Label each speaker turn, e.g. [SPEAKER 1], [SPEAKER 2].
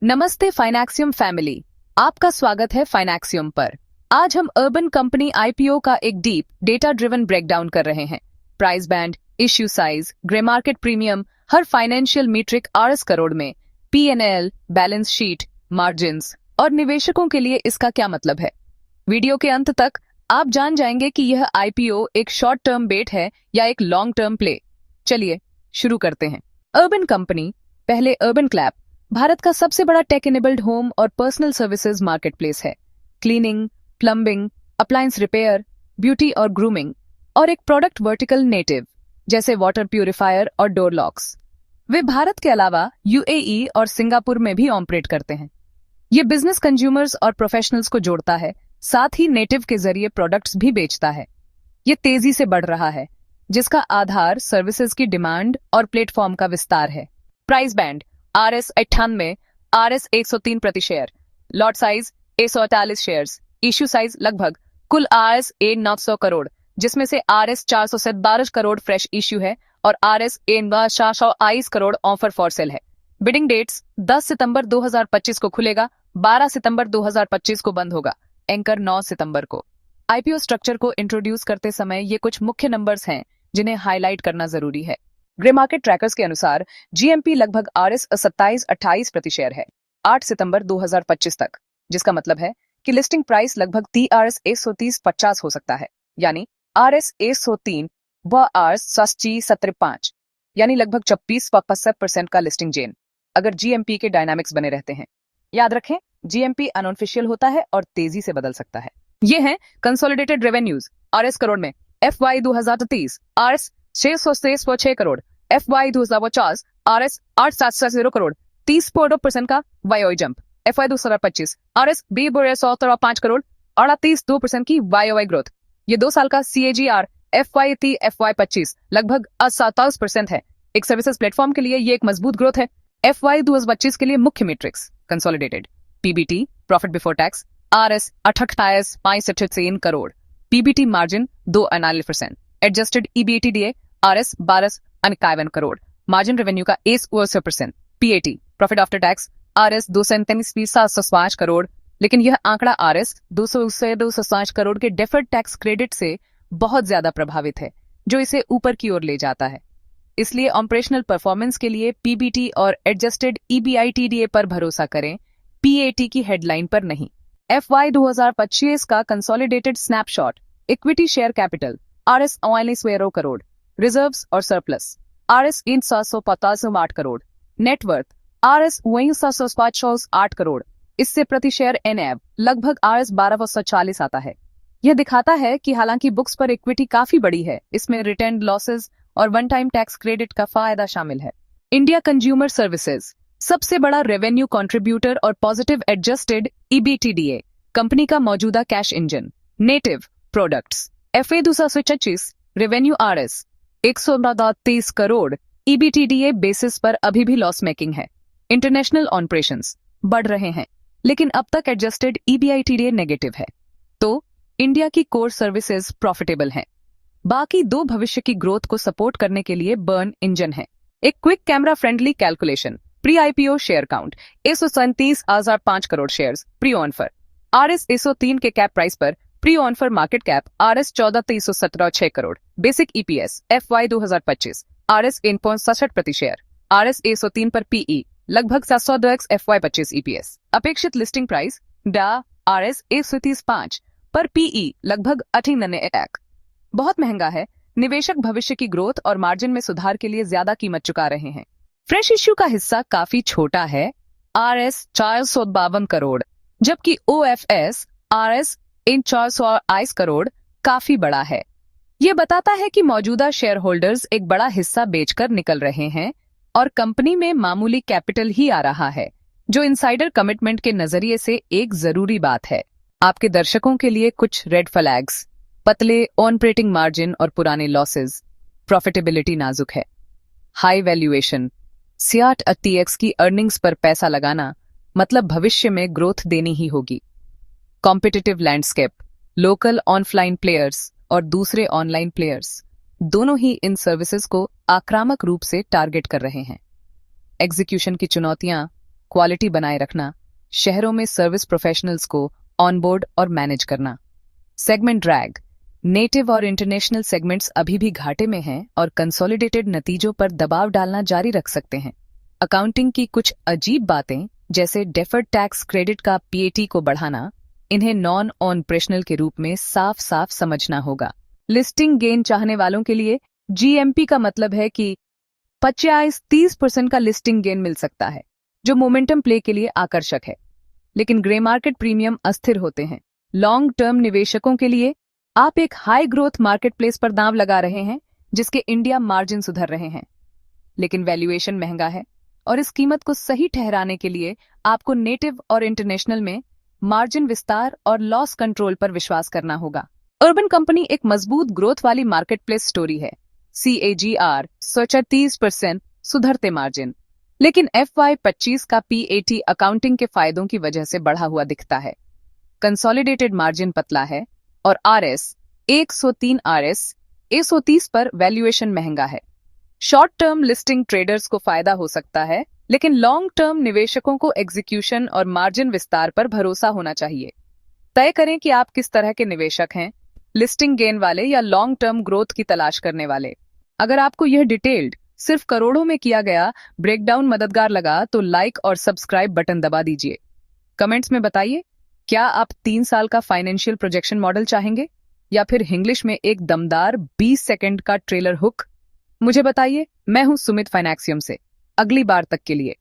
[SPEAKER 1] नमस्ते फाइनेक्सियम फैमिली, आपका स्वागत है फाइनेक्सियम पर। आज हम अर्बन कंपनी आईपीओ का एक डीप डेटा ड्रिवन ब्रेकडाउन कर रहे हैं। Price band, issue size, grey market premium, हर फाइनेंशियल मीट्रिक आरएस करोड़ में, पीएनएल, बैलेंस शीट, मार्जिन्स और निवेशकों के लिए इसका क्या मतलब है। वीडियो के अंत तक आप जान जाएंगे कि यह आईपीओ एक शॉर्ट टर्म बेट है या एक लॉन्ग टर्म प्ले। चलिए शुरू करते हैं। अर्बन कंपनी, पहले अर्बन क्लैप, भारत का सबसे बड़ा टेक इनेबल्ड होम और पर्सनल सर्विसेज मार्केटप्लेस है। Cleaning, plumbing, appliance repair, beauty और ग्रूमिंग, और एक प्रोडक्ट वर्टिकल नेटिव जैसे वाटर प्यूरिफायर और डोर लॉक्स। वे भारत के अलावा यूएई और सिंगापुर में भी ऑपरेट करते हैं। ये बिजनेस कंज्यूमर्स और प्रोफेशनल्स को जोड़ता है, साथ ही नेटिव के जरिए प्रोडक्ट्स भी बेचता है। ये तेजी से बढ़ रहा है, जिसका आधार सर्विसेज की डिमांड और प्लेटफॉर्म का विस्तार है। प्राइस बैंड RS 98, RS 103 प्रति share, lot size 148 shares, issue size लगभग कुल RS 900 करोड़, जिसमें से RS 412 करोड़ फ्रेश इश्यू है और RS 422 crore offer for sale है। बिडिंग डेट्स 10 सितंबर 2025 को खुलेगा, 12 सितंबर 2025 को बंद होगा, एंकर 9 सितंबर को। आईपीओ स्ट्रक्चर को इंट्रोड्यूस करते समय ये कुछ मुख्य नंबर्स हैं जिन्हें हाईलाइट करना जरूरी है। ग्रे मार्केट ट्रैकर्स के अनुसार जीएमपी लगभग RS 27-28 प्रति शेयर है 8 सितंबर 2025 तक, जिसका मतलब है कि लिस्टिंग प्राइस लगभग RS 130-50 हो सकता है, यानी RS 103 व RS 75, यानी लगभग 26% का लिस्टिंग गेन, अगर जीएमपी के डायनामिक्स बने रहते हैं। याद रखें, जीएमपी अनऑफिशियल होता है और तेजी से बदल सकता है। ये हैं कंसोलिडेटेड रेवेन्यूज RS करोड़ में, FY 2030 RS 606 crore, FY 2050 RS 8770 crore, 30% का YOY jump. FY 2025 RS 105 crore, 38% की YOY ग्रोथ। ये 2 साल का CAGR FY 25 लगभग 27% है। एक सर्विसेज प्लेटफॉर्म के लिए ये एक मजबूत ग्रोथ है। FY 2025 के लिए मुख्य matrix consolidated PBT, profit before tax, RS 28,563 crore, PBT margin 2.9%, adjusted EBITDA RS 12,51 crore, margin revenue का 8%, PAT, profit after tax RS 243,705 crore, लेकिन यह आंकड़ा RS 200 करोड़ के डेफर्ड टैक्स क्रेडिट से बहुत ज्यादा प्रभावित है, जो इसे ऊपर की ओर ले जाता है। इसलिए ऑपरेशनल परफॉर्मेंस के लिए PBT और एडजस्टेड EBITDA पर भरोसा करें, PAT की हेडलाइन पर नहीं। FY 2025 का consolidated snapshot, equity share capital RS 49 crore, reserves और surplus RS 758 crore, net worth RS 758 crore. इससे प्रति शेयर NAV लगभग RS 1240 आता है। यह दिखाता है कि हालांकि बुक्स पर इक्विटी काफी बड़ी है, इसमें रिटर्न लॉसेस और वन टाइम टैक्स क्रेडिट का फायदा शामिल है। इंडिया कंज्यूमर सर्विसेज, सबसे बड़ा रेवेन्यू कंट्रीब्यूटर और पॉजिटिव एडजस्टेड EBITDA, कंपनी का मौजूदा cash engine. Native products, FY 2025 revenue RS 130 crore, EBITDA basis पर अभी भी लॉस मेकिंग है। इंटरनेशनल ऑपरेशंस बढ़ रहे हैं, लेकिन अब तक एडजस्टेड EBITDA नेगेटिव है, तो इंडिया की कोर सर्विसेज प्रॉफिटेबल हैं। बाकी दो भविष्य की ग्रोथ को सपोर्ट करने के लिए बर्न इंजन है। एक quick camera friendly calculation, pre IPO share count 137,005 crore shares pre ऑनफर, RS 103 के कैप प्राइस पर प्री ऑनफर market cap RS 14,317 crore, basic EPS FY 2025 RS 1.67 प्रति शेयर, RS 103 पर PE लगभग 702x FY 25 EPS, अपेक्षित लिस्टिंग प्राइस डा RS 135 पर PE लगभग 18x, बहुत महंगा है। निवेशक भविष्य की ग्रोथ और मार्जिन में सुधार के लिए ज्यादा कीमत चुका रहे हैं। फ्रेश इश्यू का हिस्सा काफी छोटा है, RS 452 करोड़, जबकि OFS RS 422 करोड़ काफी बड़ा है। ये बताता है कि मौजूदा शेयर होल्डर्स एक बड़ा हिस्सा बेचकर निकल रहे हैं और कंपनी में मामूली कैपिटल ही आ रहा है, जो इनसाइडर कमिटमेंट के नजरिए से एक जरूरी बात है। आपके दर्शकों के लिए कुछ रेड फ्लैग्स, पतले ऑपरेटिंग मार्जिन और पुराने लॉसेस, प्रॉफिटेबिलिटी नाजुक है, हाई वैल्यूएशन, 68x की अर्निंग्स पर पैसा लगाना मतलब भविष्य में ग्रोथ देनी ही होगी। Competitive landscape, local online players और दूसरे ऑनलाइन प्लेयर्स दोनों ही इन सर्विसेज को आक्रामक रूप से टारगेट कर रहे हैं। एग्जीक्यूशन की चुनौतियां, क्वालिटी बनाए रखना, शहरों में सर्विस प्रोफेशनल्स को ऑनबोर्ड और मैनेज करना। सेगमेंट ड्रैग, नेटिव और इंटरनेशनल सेगमेंट्स अभी भी घाटे में हैं और कंसोलिडेटेड नतीजों पर दबाव डालना जारी रख सकते हैं। अकाउंटिंग की कुछ अजीब बातें जैसे डेफर्ड टैक्स क्रेडिट का पीएटी को बढ़ाना, इन्हें नॉन ऑपरेशनल के रूप में साफ साफ समझना होगा। लिस्टिंग गेन चाहने वालों के लिए जीएमपी का मतलब है कि 25-30% का लिस्टिंग गेन मिल सकता है, जो मोमेंटम प्ले के लिए आकर्षक है, लेकिन ग्रे मार्केट प्रीमियम अस्थिर होते हैं। लॉन्ग टर्म निवेशकों के लिए आप एक हाई ग्रोथ मार्केट प्लेस पर दांव लगा रहे हैं जिसके इंडिया मार्जिन सुधर रहे हैं, लेकिन वैल्यूएशन महंगा है और इस कीमत को सही ठहराने के लिए आपको नेटिव और इंटरनेशनल में मार्जिन विस्तार और लॉस कंट्रोल पर विश्वास करना होगा। अर्बन कंपनी एक मजबूत ग्रोथ वाली मार्केट प्लेस स्टोरी है। CAGR 30% सुधरते मार्जिन, लेकिन FY25 का PAT अकाउंटिंग के फायदों की वजह से बढ़ा हुआ दिखता है। कंसोलिडेटेड मार्जिन पतला है और RS 103 RS 130 पर वैल्यूएशन महंगा है। शॉर्ट टर्म लिस्टिंग ट्रेडर्स को फायदा हो सकता है, लेकिन लॉन्ग टर्म निवेशकों को एग्जीक्यूशन और मार्जिन विस्तार पर भरोसा होना चाहिए। तय करें कि आप किस तरह के निवेशक हैं, लिस्टिंग गेन वाले या लॉन्ग टर्म ग्रोथ की तलाश करने वाले। अगर आपको यह डिटेल्ड सिर्फ करोड़ों में किया गया ब्रेकडाउन मददगार लगा तो लाइक और सब्सक्राइब बटन दबा दीजिए। कमेंट्स में बताइए, क्या आप 3 साल का फाइनेंशियल प्रोजेक्शन मॉडल चाहेंगे या फिर इंग्लिश में एक दमदार 20 सेकंड का ट्रेलर हुक? मुझे बताइए। मैं हूं सुमित फाइनेक्सियम से। अगली बार तक के लिए